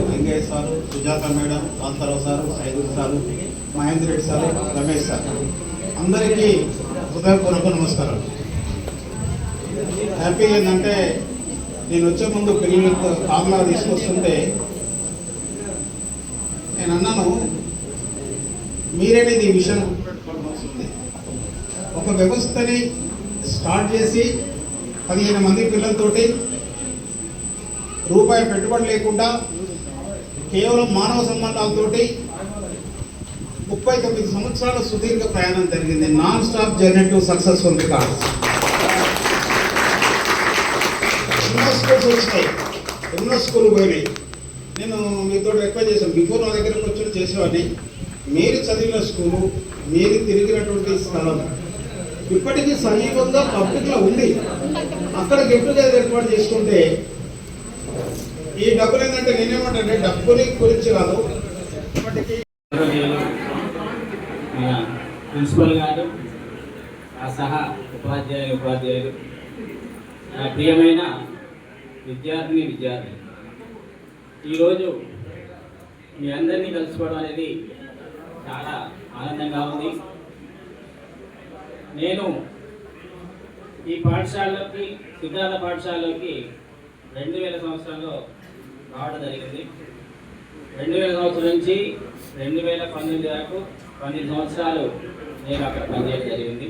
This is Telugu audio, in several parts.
Venkaiah sir, Sujatha madam, Kantharao sir, Saidul sir, Mahender Reddy sir, Ramesh sir, అందరికీ హృదయపూర్వక నమస్కారం. హ్యాపీ ఏంటంటే నేను వచ్చే ముందు పిల్లలతో కామ్లా తీసుకొస్తుంటే నేను అన్నాను, మీరేనేది ఈ విషయం పెట్టుకోవడం వస్తుంది. ఒక వ్యవస్థని స్టార్ట్ చేసి 15 మంది పిల్లలతోటి రూపాయి పెట్టుబడి లేకుండా కేవలం మానవ సంబంధాలతోటి 39 సంవత్సరాల సుదీర్ఘ ప్రయాణం జరిగింది. Non stop journey to successful records. ఎన్నో స్కూల్స్ వచ్చినాయి, ఎన్నో స్కూల్ పోయినాయి. నేను మీతో రిక్వెస్ట్ చేశాను, బిఫోర్ నా దగ్గరకు వచ్చి చేసేవాడిని. మీరు చదివిన స్కూలు, మీరు తిరిగినటువంటి స్థలం ఇప్పటికీ సజీవంగా పబ్లిక్లో ఉంది. అక్కడ గెట్ టుగెదర్ ఏర్పాటు చేసుకుంటే ఈ డబ్బులు ఏంటంటే నేనేమంటే డబ్బుని గురించి కాదు, ప్రిన్సిపల్ గారు, ఆ సహా ఉపాధ్యాయులు, నా ప్రియమైన విద్యార్థిని, ఈరోజు మీ అందరినీ కలుసుకోవడం అనేది చాలా ఆనందంగా ఉంది. నేను ఈ పాఠశాలలోకి, సిద్ధార్థ పాఠశాలలోకి 2000 సంవత్సరంలో రావడం జరిగింది. 2000 సంవత్సరం నుంచి 2019 వరకు 12 సంవత్సరాలు నేను అక్కడ పనిచేయడం జరిగింది.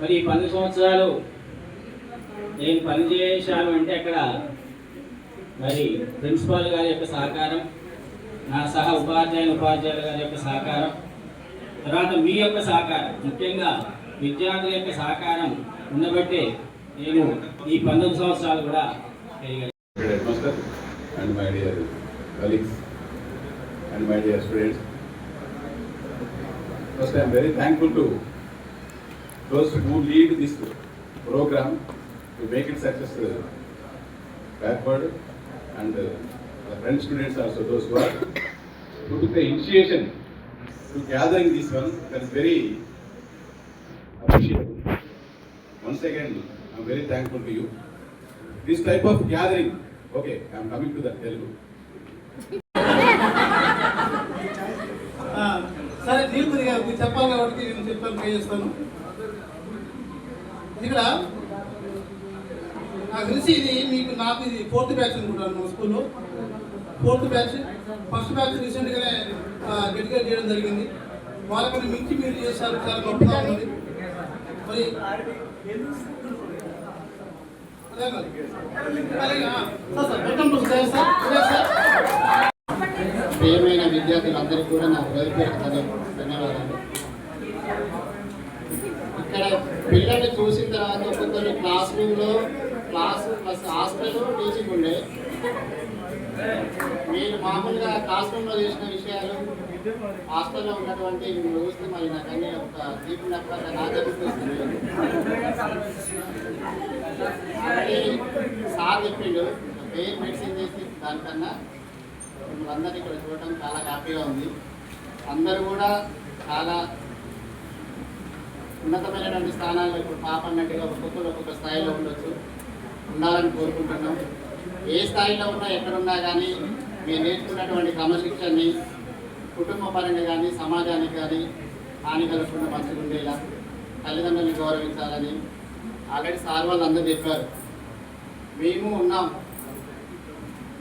మరి ఈ 12 సంవత్సరాలు నేను పనిచేశాను అంటే అక్కడ మరి ప్రిన్సిపాల్ గారి యొక్క సహకారం, నా సహా ఉపాధ్యాయుల గారి యొక్క సహకారం, తర్వాత మీ యొక్క సహకారం, ముఖ్యంగా విద్యార్థుల యొక్క సహకారం ఉండబట్టే నేను ఈ 19 సంవత్సరాలు కూడా Headmaster and my dear colleagues and my dear students, first I am very thankful to those who lead this program to make it successful backward, and the friend students also, those who took the initiation to gathering this one. That is very appreciable. Once again I am very thankful to you. This type of gathering, okay, I am coming to that Telugu. సరే, దీర్ఘంగా చెప్పాలి కాబట్టి నేను చెప్పాను, ట్రై చేస్తాను. ఇక్కడ నాకు తెలిసి నాకు ఇది 4th బ్యాచ్ అనుకుంటాను. మా స్కూల్లో 4th బ్యాచ్. ఫస్ట్ బ్యాచ్ రీసెంట్గానే గట్టిగా చేయడం జరిగింది. వాళ్ళకన్నా మించి మీరు చేశారు, చాలా గొప్పగా ఉంది. మరి ప్రియమైన విద్యార్థులందరికీ కూడా నా హృదయపూర్వక ధన్యవాదాలు. ఇక్కడ పిల్లల్ని చూసిన తర్వాత ఒక్కొక్కరు క్లాస్ రూమ్లో క్లాస్ ప్లస్ హాస్టల్లో టీచింగ్ ఉండే, మీరు మామూలుగా క్లాస్ రూమ్లో చేసిన విషయాలు హాస్టల్లో ఉన్నటువంటి చూస్తే మరి నాకన్నీ ఒక తీపినప్పుడు నాకు అనిపిస్తుంది. సార్ చెప్పిండు పేరు మెడిసిన్ చేసి దానికన్నా అందరినీ ఇక్కడ చూడటం చాలా హ్యాపీగా ఉంది. అందరూ కూడా చాలా ఉన్నతమైనటువంటి స్థానాల్లో ఇప్పుడు పాప అన్నట్టుగా ఒక్కొక్కరు ఒక్కొక్క స్థాయిలో ఉండొచ్చు, ఉండాలని కోరుకుంటున్నాం. ఏ స్థాయిలో ఉన్నా ఎక్కడున్నా కానీ మీరు నేర్చుకున్నటువంటి క్రమశిక్షణని కుటుంబ పరంగా కానీ సమాజానికి కానీ హాని కలగకుండా మంచిగా ఉండేలా తల్లిదండ్రులను గౌరవించాలని ఆల్రెడీ సార్ వాళ్ళు అందరూ చెప్పారు. మేము ఉన్నాం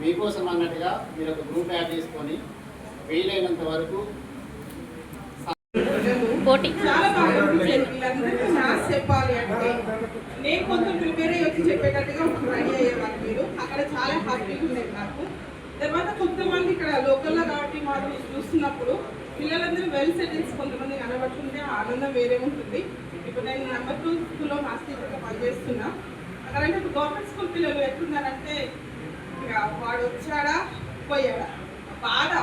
మీకోసం అన్నట్టుగా మీరు ఒక గ్రూప్ యాడ్ చేసుకొని వీలైనంత వరకు చాలా బాగా చెప్పాలి నేను కొంచెం ప్రిపేర్ అయ్యి వచ్చి చెప్పేటట్టుగా రెడీ అయ్యేవారు మీరు. అక్కడ చాలా హ్యాపీగా ఉండేది నాకు. తర్వాత కొంతమంది ఇక్కడ లోకల్లో కాబట్టి మాకు చూస్తున్నప్పుడు పిల్లలందరూ వెల్ సెటిల్స్ కొంతమంది కనబడుతుంటే ఆనందం వేరే ఉంటుంది. ఇప్పుడు నేను నెంబర్ 2 స్కూల్లో మాస్ టీచర్గా పనిచేస్తున్నా. అక్కడంటే ఇప్పుడు గవర్నమెంట్ స్కూల్ పిల్లలు ఎట్లున్నారంటే ఇక వాడు వచ్చాడా పోయాడా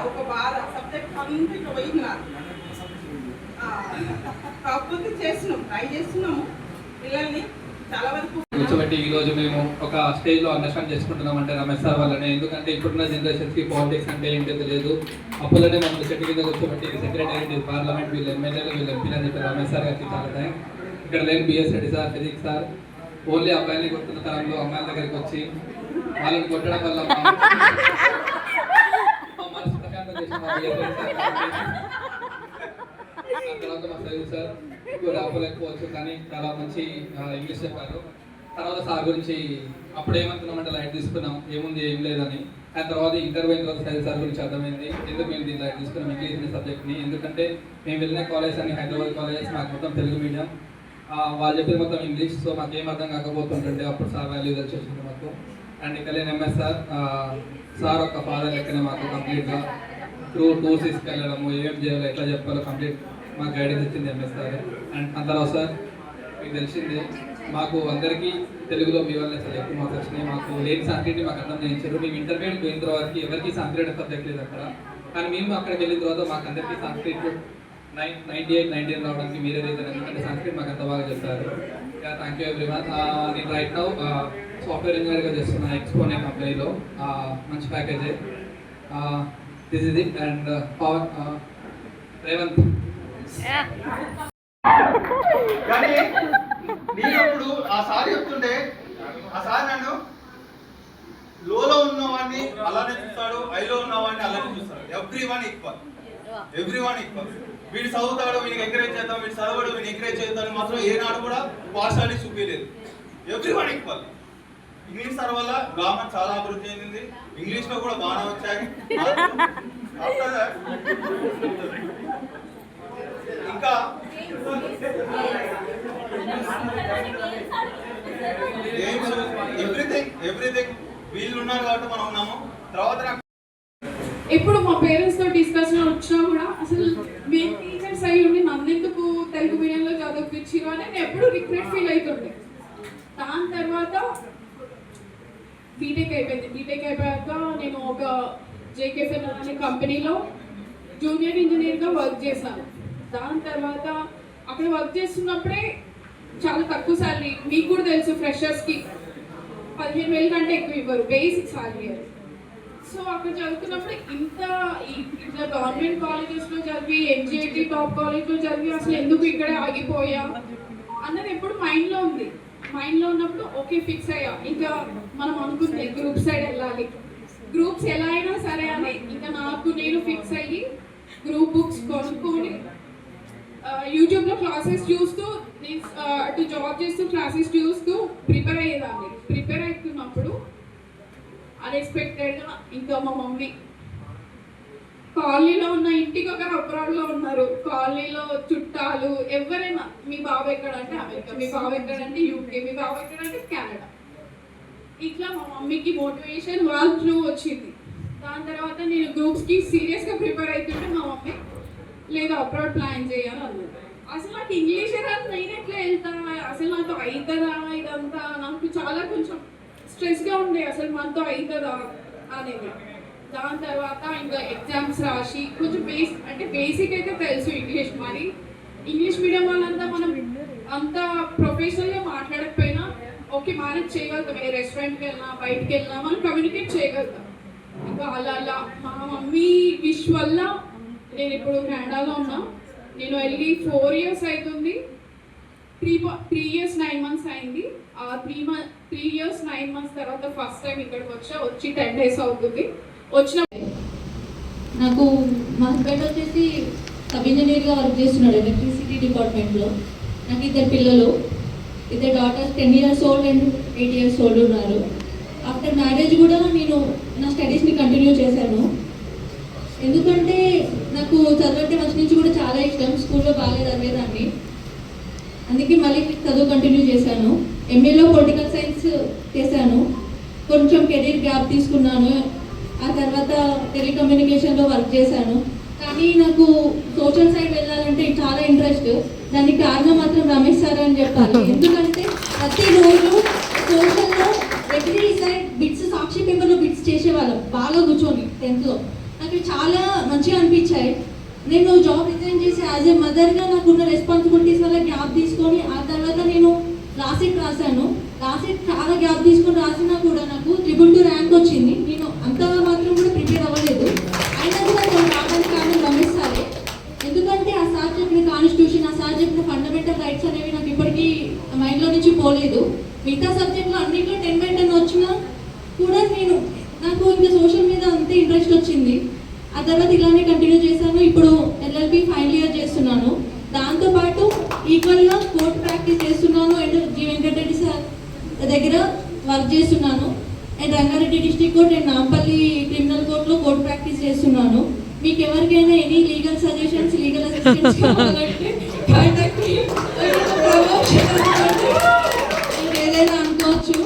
ఒక బాధ సబ్జెక్ట్ అంతా ఇక పోయింది నాకు. కాకపోతే ట్రై చేస్తున్నాము పిల్లల్ని చాలా వరకు. కూర్చోబెట్టి ఈరోజు మేము ఒక స్టేజ్లో అండర్స్టాండ్ చేసుకుంటున్నాం అంటే రమేష్ సార్ వల్లనే. ఎందుకంటే ఇప్పుడున్న జనరేషన్స్కి పాలిటిక్స్ అంటే ఏంటో తెలియదు. అప్పులోనే మమ్మల్ని చెట్టు కింద కూర్చోబెట్టి సెక్రటరీ పార్లమెంట్ వీళ్ళు ఎమ్మెల్యేలు వీళ్ళు ఎంపీలు అని చెప్పి రమేష్ సార్ గారికి చాలా థ్యాంక్స్. ఇక్కడ లేని B S Reddy sir, physics sir only అబ్బాయిని కొడుతున్న తరంలో అమ్మాయిల దగ్గరికి వచ్చి వాళ్ళని కొట్టడం వల్ల మనసు ప్రశాంతం చేసిన తర్వాత మా సర్వీస్ సార్ కూడా ఆపలేకపోవచ్చు కానీ చాలా మంచి ఇంగ్లీష్ చెప్పారు. తర్వాత సార్ గురించి అప్పుడు ఏమనుకున్నామంటే లైట్ తీసుకున్నాం, ఏముంది ఏం లేదని. ఆ తర్వాత ఇంటర్వ్యూ అయిన తర్వాత సైన్స్ సార్ గురించి అర్థమైంది ఎందుకు మేము దీన్ని లైట్ తీసుకున్నాం ఇంగ్లీష్ అనే సబ్జెక్ట్ని. ఎందుకంటే మేము వెళ్ళిన కాలేజ్ అని హైదరాబాద్ కాలేజెస్ మాకు మొత్తం తెలుగు మీడియం, వాళ్ళు చెప్పేది మొత్తం ఇంగ్లీష్. సో మాకు ఏం అర్థం కాకపోతుంటుండే అప్పుడు సార్ వాల్యూ వచ్చేసింది మాకు. అండ్ ఇక్కడ ఎంఎస్ సార్ ఒక ఫాదర్ లెక్కనే మాకు కంప్లీట్గా టూర్స్ తీసుకెళ్ళడము ఏం చేయాలో ఎట్లా చెప్పాలో కంప్లీట్ మాకు గైడెన్స్ ఇచ్చింది ఎంఎస్ సార్. అండ్ అందరూ సార్ మీకు తెలిసిందే మాకు అందరికీ తెలుగులో మీ వల్ల చాలా ఎక్కువ మార్క్స్ వచ్చినాయి. మాకు లేని సంస్కృతి మాకు అర్థం చేయించారు. మేము ఇంటర్మీడియట్ పోయిన తర్వాత ఎవరికి సంస్కృతి సబ్జెక్ట్ లేదు అక్కడ, కానీ మేము అక్కడికి వెళ్ళిన తర్వాత మాకు అందరికీ సంస్కృతి 98, 99 రావడానికి మీరే రీజన్. ఎందుకంటే సంస్కృతి మాకు అంత బాగా చెప్పారు. Thank you everyone. నేను రైట్ నౌ సాఫ్ట్వేర్ ఇంజనీర్గా చేస్తున్నా ఎక్స్పో అనే కంపెనీలో. మంచి ప్యాకేజే. This is it. And Pavan Revanth కానీ నేను అప్పుడు ఆ సార్ చెప్తుంటే ఆ సార్ నన్ను లోలో ఉన్నవాడిని అలానే చూస్తాడు, ఐలో ఉన్నవాడిని అలానే చూస్తాడు. Every one equal. వీడు చదువుతాడు వీడికి ఎంకరేజ్ చేద్దాం, వీడు చదవడు వీడిని ఎంకరేజ్ చేద్దాం మాత్రం ఏనాడు కూడా పార్షాలిటీ చూపించలేదు. Every one equal. English sir వల్ల గ్రామర్ చాలా అభివృద్ధి చెందింది. ఇంగ్లీష్ లో కూడా బాగా వచ్చాయి. ఇంకా ఎవ్రీథింగ్ వీళ్ళు ఉన్నారు కాబట్టి మనం ఉన్నాము. తర్వాత ఇప్పుడు మా పేరెంట్స్ తో డిస్కషన్ వచ్చినా కూడా అసలు మేము టీచర్స్ అయ్యి ఉండి నన్నెందుకు తెలుగు మీడియంలో చదివించారు అని నేను ఎప్పుడు రిగ్రెట్ ఫీల్ అవుతుండే. దాని తర్వాత బీటెక్ అయిపోయింది. బీటెక్ అయిపోయాక నేను ఒక జేకేఫెన్ అనే కంపెనీలో జూనియర్ ఇంజనీర్గా వర్క్ చేశాను. దాని తర్వాత అక్కడ వర్క్ చేస్తున్నప్పుడే చాలా తక్కువ శాలరీ. మీకు కూడా తెలుసు ఫ్రెషర్స్కి 15,000 కంటే ఎక్కువ ఇవ్వరు బేసిక్ శాలరీ. సో అక్కడ చదువుతున్నప్పుడు ఇట్లా గవర్నమెంట్ కాలేజెస్లో చదివి ఎన్జిఐటి టాప్ కాలేజ్లో చదివి అసలు ఎందుకు ఇక్కడే ఆగిపోయా అన్నది ఎప్పుడు మైండ్లో ఉంది. మైండ్లో ఉన్నప్పుడు ఓకే ఫిక్స్ అయ్యా ఇంకా మనం అనుకుంటే గ్రూప్ సైడ్ వెళ్ళాలి, గ్రూప్స్ ఎలా అయినా సరే అని ఇంకా నాకు నేను ఫిక్స్ అయ్యి గ్రూప్ బుక్స్ కొనుక్కొని యూట్యూబ్లో క్లాసెస్ చూస్తూ నేను అటు జాబ్ చేస్తూ క్లాసెస్ చూస్తూ ప్రిపేర్ అయ్యేదాన్ని. ప్రిపేర్ అవుతున్నప్పుడు అన్ఎక్స్పెక్టెడ్గా ఇంకా మా మమ్మీ కాలనీలో ఉన్న ఇంటికి ఒకరు అబ్రాడ్లో ఉన్నారు. కాలనీలో చుట్టాలు ఎవరైనా మీ బాబు ఎక్కడంటే అమెరికా, మీ బాబు ఎక్కడంటే యూకే, మీ బాబు ఎక్కడంటే కెనడా. ఇట్లా మా మమ్మీకి మోటివేషన్ వాళ్ళ త్రూ వచ్చింది. దాని తర్వాత నేను గ్రూప్స్కి సీరియస్గా ప్రిపేర్ అవుతుంటే మా మమ్మీ లేదు అబ్రాడ్ ప్లాన్ చేయాలి అన్నది. అసలు నాకు ఇంగ్లీష్ రాదు, నేను ఎట్లా వెళ్తా, అసలు నాతో అవుతుందా ఇదంతా నాకు చాలా కొంచెం స్ట్రెస్గా ఉండే, అసలు మనతో అవుతుందా అనేది. దాని తర్వాత ఇంకా ఎగ్జామ్స్ రాసి కొంచెం బేసిక్ అయితే తెలుసు ఇంగ్లీష్. మరి ఇంగ్లీష్ మీడియం వాళ్ళంతా మనం అంత ప్రొఫెషనల్గా మాట్లాడకపోయినా ఓకే మేనేజ్ చేయగలుగుతాం. ఏ రెస్టారెంట్కి వెళ్ళినా బయటకు వెళ్ళినా మనం కమ్యూనికేట్ చేయగలుగుతాం. ఇంకా అలా మా మమ్మీ విష్ వల్ల నేను ఇప్పుడు కెనడాలో ఉన్నా. నేను వెళ్ళి 4 years అవుతుంది. 3 years 9 months అయింది. ఆ 3 years 9 months తర్వాత ఫస్ట్ టైం ఇక్కడికి వచ్చి 10 days అవుతుంది. వచ్చిన నాకు మా హస్బెండ్ వచ్చేసి సబ్ ఇంజనీర్గా వర్క్ చేస్తున్నాడు ఎలక్ట్రిసిటీ డిపార్ట్మెంట్లో. నాకు 2 పిల్లలు, 2 daughters 10 years old and 8 years old ఉన్నారు. ఆఫ్టర్ మ్యారేజ్ కూడా నేను నా స్టడీస్ని కంటిన్యూ చేశాను. ఎందుకంటే నాకు చదవంటే ఫస్ట్ నుంచి కూడా చాలా ఇష్టం. స్కూల్లో బాగా చదివేదాన్ని. అందుకే మళ్ళీ చదువు కంటిన్యూ చేశాను. ఎంఏలో పొలిటికల్ సైన్స్ చేశాను. కొంచెం కెరీర్ గ్యాప్ తీసుకున్నాను. ఆ తర్వాత టెలికమ్యూనికేషన్లో వర్క్ చేశాను. కానీ నాకు సోషల్ సైడ్ వెళ్ళాలంటే చాలా ఇంట్రెస్ట్. దానికి కారణం మాత్రం రమేష్ సార్ అని చెప్పాలి. ఎందుకంటే ప్రతిరోజు సోషల్లో ఎవ్రీ సైడ్ బిట్స్, సాక్షి పేపర్లో బిట్స్ చేసేవాళ్ళం బాగా కూర్చొని 10th లో. నాకు చాలా మంచిగా అనిపించాయి. నేను జాబ్ రిజైన్ చేసి యాజ్ ఏ మదర్గా నాకున్న రెస్పాన్సిబిలిటీస్ వల్ల గ్యాప్ తీసుకొని ఆ తర్వాత నేను లాసెట్ రాశాను. లాసెట్ చాలా గ్యాప్ తీసుకొని రాసినా కూడా నాకు 222 ర్యాంక్ వచ్చింది. నేను అంతగా మాత్రం కూడా ప్రిపేర్ అవ్వలేదు. అయినా కూడా నేను రావడానికి కారణం రమేష్ సారే. ఎందుకంటే ఆ సార్ చెప్పిన కాన్స్టిట్యూషన్, ఆ సార్ చెప్పిన ఫండమెంటల్ రైట్స్ అనేవి నాకు ఇప్పటికీ మైండ్లో నుంచి పోలేదు. మిగతా సబ్జెక్ట్లో అన్నింటిలో 10/10 వచ్చినా కూడా నాకు ఇంకా సోషల్ మీద అంతే ఇంట్రెస్ట్ వచ్చింది. ఆ తర్వాత ఇలానే కంటిన్యూ చేశాను. ఇప్పుడు ఎల్ఎల్బి ఫైనల్ ఇయర్ చేస్తున్నాను. దాంతోపాటు ఈక్వల్గా కోర్ట్ ప్రాక్టీస్ చేస్తున్నాను అండ్ జి వెంకటరెడ్డి సార్ దగ్గర వర్క్ చేస్తున్నాను. And Rangareddy district court and Nampally criminal కోర్టులో కోర్ట్ ప్రాక్టీస్ చేస్తున్నాను. మీకు ఎవరికైనా any legal suggestions, legal assistance కావాలంటే కాంటాక్ట్ మీ. ఏదైనా అనుకోవచ్చు.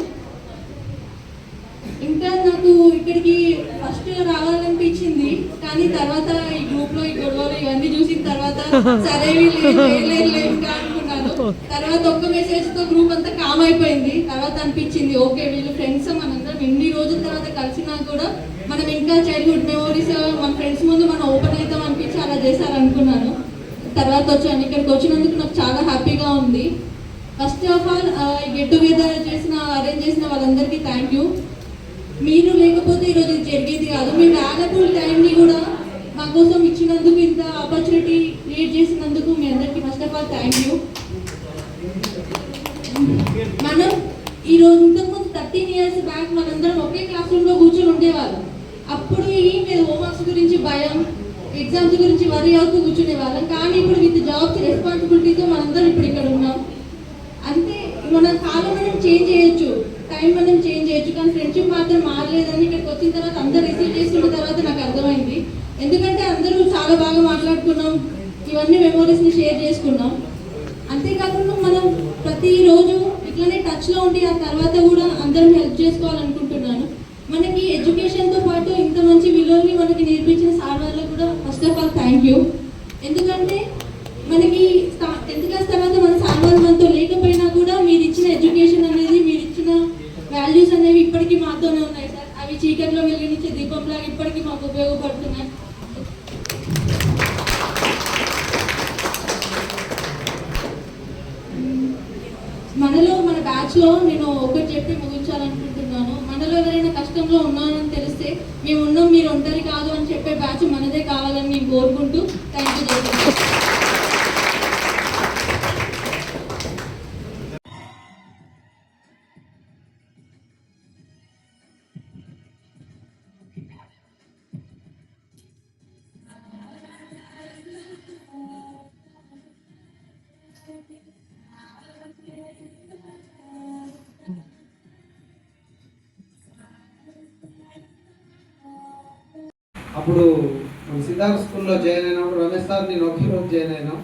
ఇంకా నాకు ఇక్కడికి ఫస్ట్ రావాలనిపించింది, కానీ తర్వాత ఈ గ్రూప్లో ఈ గొడవలు ఇవన్నీ చూసిన తర్వాత సరే వీళ్ళు ఇంకా అనుకున్నాను. తర్వాత ఒక్క మెసేజ్తో గ్రూప్ అంతా కామ్ అయిపోయింది. తర్వాత అనిపించింది ఓకే వీళ్ళు ఫ్రెండ్స్, మనందరం ఎన్ని రోజుల తర్వాత కలిసినా కూడా మనం ఇంకా చైల్డ్హుడ్ మెమోరీస్ మన ఫ్రెండ్స్ ముందు మనం ఓపెన్ అవుతాం అనిపించి అలా చేశారనుకున్నాను. తర్వాత వచ్చాను. ఇక్కడికి వచ్చినందుకు నాకు చాలా హ్యాపీగా ఉంది. First of all get together arrange చేసిన వాళ్ళందరికీ థ్యాంక్ యూ. మీరు లేకపోతే ఈరోజు ఇది జరిగేది కాదు. మీ వాల్యుబుల్ టైంని కూడా మా కోసం ఇచ్చినందుకు, ఇంత ఆపర్చునిటీ క్రియేట్ చేసినందుకు మీ అందరికీ first of all thank you. మనం ఈరోజు ఇంతకుముందు 13 years బ్యాక్ మనందరం ఒకే క్లాస్ రూమ్లో కూర్చొని ఉండేవాళ్ళం. అప్పుడు ఏం లేదు, హోంవర్క్స్ గురించి భయం, ఎగ్జామ్స్ గురించి వరీ అవుతూ కూర్చునే వాళ్ళం. కానీ ఇప్పుడు విత్ జాబ్స్ రెస్పాన్సిబిలిటీతో మనందరం ఇప్పుడు ఇక్కడ ఉన్నాం. అంతే, మన కాలం మనం చేంజ్ చేయొచ్చు, టైం మనం చేంజ్ చేయొచ్చు, కానీ ఫ్రెండ్షిప్ మాత్రం మారలేదని ఇక్కడికి వచ్చిన తర్వాత అందరూ రిసీవ్ చేసుకున్న తర్వాత నాకు అర్థమైంది. ఎందుకంటే అందరూ చాలా బాగా మాట్లాడుకున్నాం, ఇవన్నీ మెమోరీస్ని షేర్ చేసుకున్నాం. అంతేకాకుండా మనం ప్రతిరోజు ఇట్లనే టచ్లో ఉండి ఆ తర్వాత కూడా అందరం హెల్ప్ చేసుకోవాలనుకుంటున్నాను. మనకి ఎడ్యుకేషన్తో పాటు ఇంత మంచి విలువల్ని మనకి నేర్పించిన సార్ వాళ్ళకు కూడా first of all thank you. ఎందుకంటే మనకి 10th క్లాస్ తర్వాత మన సార్ వాళ్ళు మనతో లేకపోయినా కూడా మీరు ఇచ్చిన ఎడ్యుకేషన్ అనేది, మీరు ఇచ్చిన వాల్యూస్ అనేవి ఇప్పటికీ మాతోనే ఉన్నాయి సార్. అవి చీకట్లో వెలిగించే దీపంలాగా ఇప్పటికీ మాకు ఉపయోగపడుతున్నాయి. మనలో మన బ్యాచ్లో నేను ఒకటి చెప్పి ముగించాలనుకుంటున్నాను. మనలో ఎవరైనా కష్టంలో ఉన్నారని తెలిస్తే మేము ఉన్నాం, మీరు ఒంటరి కాదు అని చెప్పే బ్యాచ్ మనదే కావాలని నేను కోరుకుంటూ థ్యాంక్ యూ చేస్తున్నాను. అప్పుడు సిద్ధార్థ స్కూల్లో జాయిన్ అయినప్పుడు రమేష్ సార్ నేను ఒకే రోజు జాయిన్ అయినాం.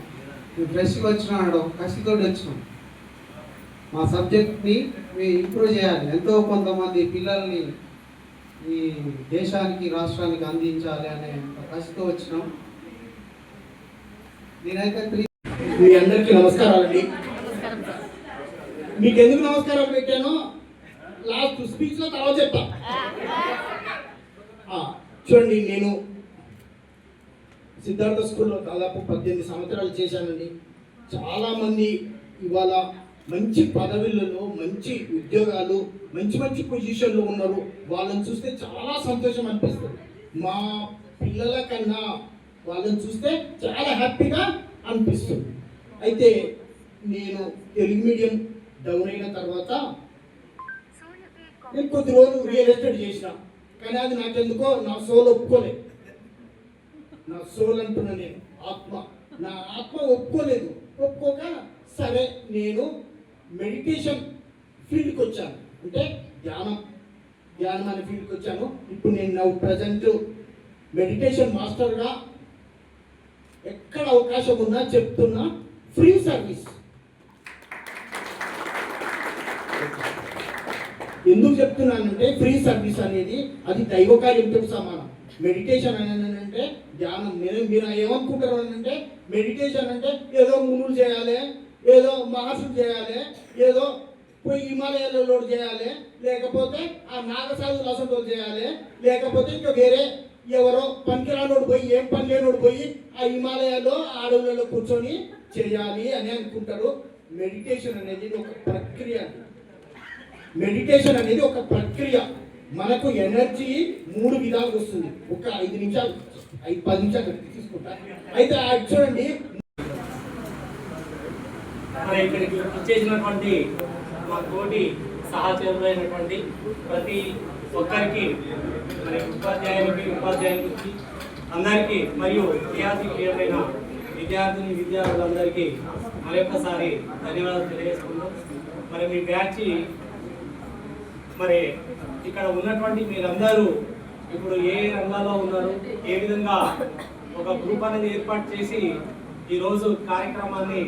మేము ఫ్రెష్గా వచ్చినాడు, కసితో వచ్చినాం. మా సబ్జెక్ట్ని మేము ఇంప్రూవ్ చేయాలి, ఎంతో కొంతమంది పిల్లల్ని ఈ దేశానికి, రాష్ట్రానికి అందించాలి అనే కసితో వచ్చినాం. నేనైతే మీ అందరికీ నమస్కారాలండి. మీకు ఎందుకు నమస్కారాలు పెట్టానో లాస్ట్ స్పీచ్లో తర్వాత చెప్తా. చూడండి, నేను సిద్ధార్థ స్కూల్లో దాదాపు 18 సంవత్సరాలు చేశానండి. చాలామంది ఇవాళ మంచి పదవులలో, మంచి ఉద్యోగాలు, మంచి మంచి పొజిషన్లో ఉన్నారు. వాళ్ళని చూస్తే చాలా సంతోషం అనిపిస్తుంది. మా పిల్లల కన్నా వాళ్ళని చూస్తే చాలా హ్యాపీగా అనిపిస్తుంది. అయితే నేను తెలుగు మీడియం డౌన్ అయిన తర్వాత నేను కొద్ది రోజులు రియల్ ఎస్టేట్ చేసిన, కానీ అది నాకెందుకో నా సోల్ ఒప్పుకోలేదు. నా సోల్ అంటున్నా, నేను ఆత్మ, నా ఆత్మ ఒప్పుకోలేదు. ఒప్పుకోక సరే నేను మెడిటేషన్ ఫీల్డ్కి వచ్చాను, అంటే ధ్యానం అనే ఫీల్డ్కి వచ్చాను. ఇప్పుడు నేను ప్రజెంట్ మెడిటేషన్ మాస్టర్గా ఎక్కడ అవకాశం ఉన్నా చెప్తున్నా, ఫ్రీ సర్వీస్. ఎందుకు చెప్తున్నానంటే ఫ్రీ సర్వీస్ అనేది అది దైవ కార్యంతో సమానం. మెడిటేషన్ అనేది అంటే ధ్యానం. మీరు ఏమనుకుంటారు అంటే మెడిటేషన్ అంటే ఏదో మునులు చేయాలి, ఏదో మహర్షులు చేయాలి, ఏదో పోయి హిమాలయాలలో చేయాలి, లేకపోతే ఆ నాగసాధులు అసలు చేయాలి, లేకపోతే ఇంకా వేరే ఎవరో పనికిరానోడు పోయి ఏం పని లేనోడు పోయి ఆ హిమాలయాల్లో అడవులలో కూర్చొని చేయాలి అని అనుకుంటారు. మెడిటేషన్ అనేది ఒక ప్రక్రియ. మెడిటేషన్ అనేది ఒక ప్రక్రియ. మనకు ఎనర్జీ 3 విధాలుగా వస్తుంది. ఒక 5 నిమిషాలు 10 నిమిషాలు తీసుకుంటా. అయితే చూడండి, మరి ఇక్కడికి వచ్చేసినటువంటి మా తోటి సహచరులైనటువంటి ప్రతి ఒక్కరికి, మరి ఉపాధ్యాయులకి అందరికీ, మరియు విద్యార్థి ప్రియమైన విద్యార్థులందరికీ మరొకసారి ధన్యవాదాలు తెలియజేసుకుంటాం. మరి మీ బ్యాచ్, మరి ఇక్కడ ఉన్నటువంటి మీరందరూ ఇప్పుడు ఏ రంగాల్లో ఉన్నారు, ఏ విధంగా ఒక గ్రూప్ అనేది ఏర్పాటు చేసి ఈరోజు కార్యక్రమాన్ని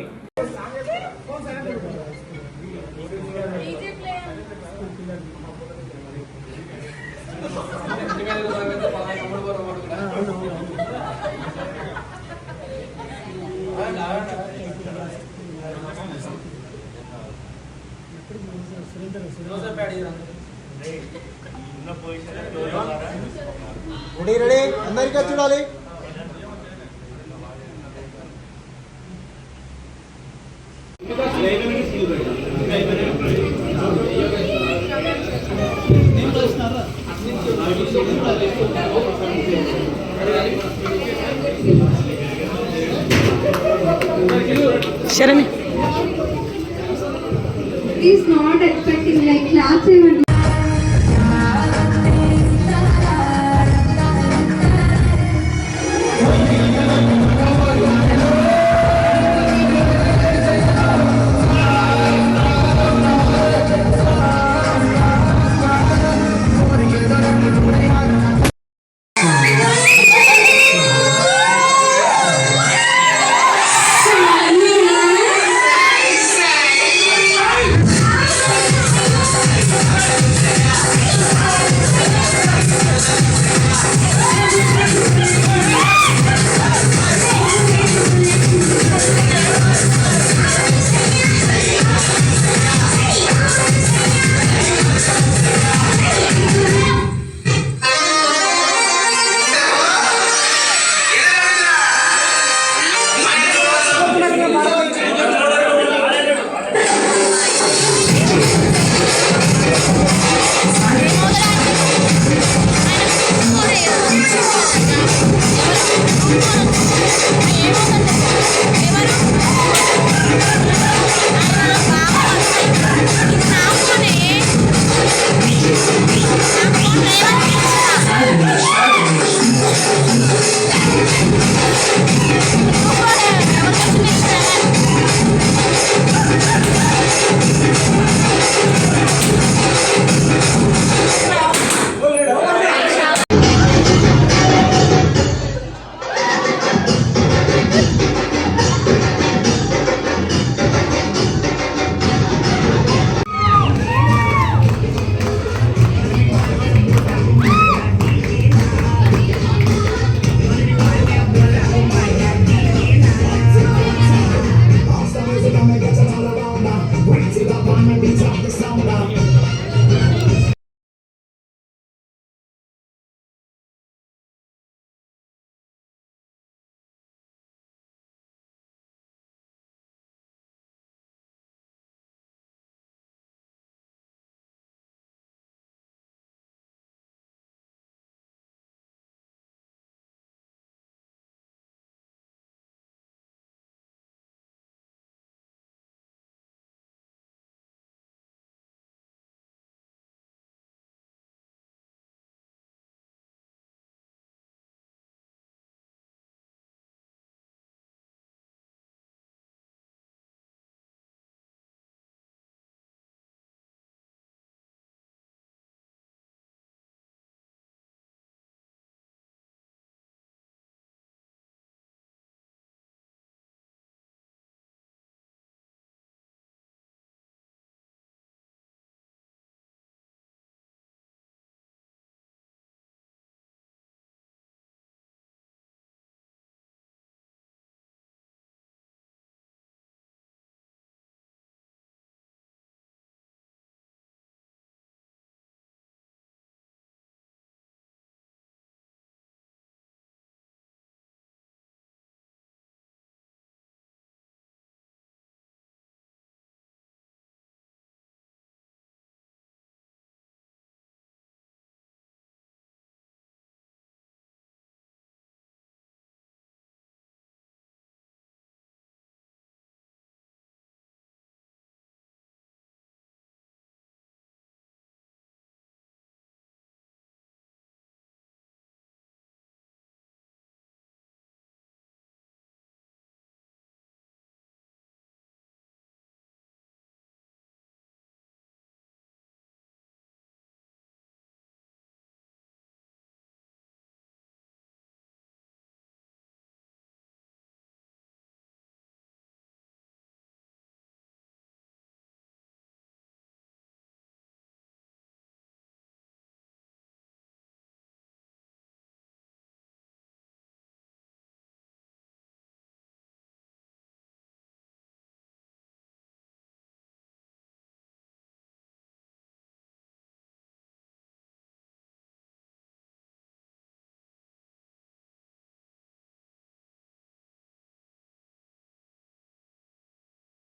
రెడీ అందరికీ చూడాలి. He's not expecting like class even.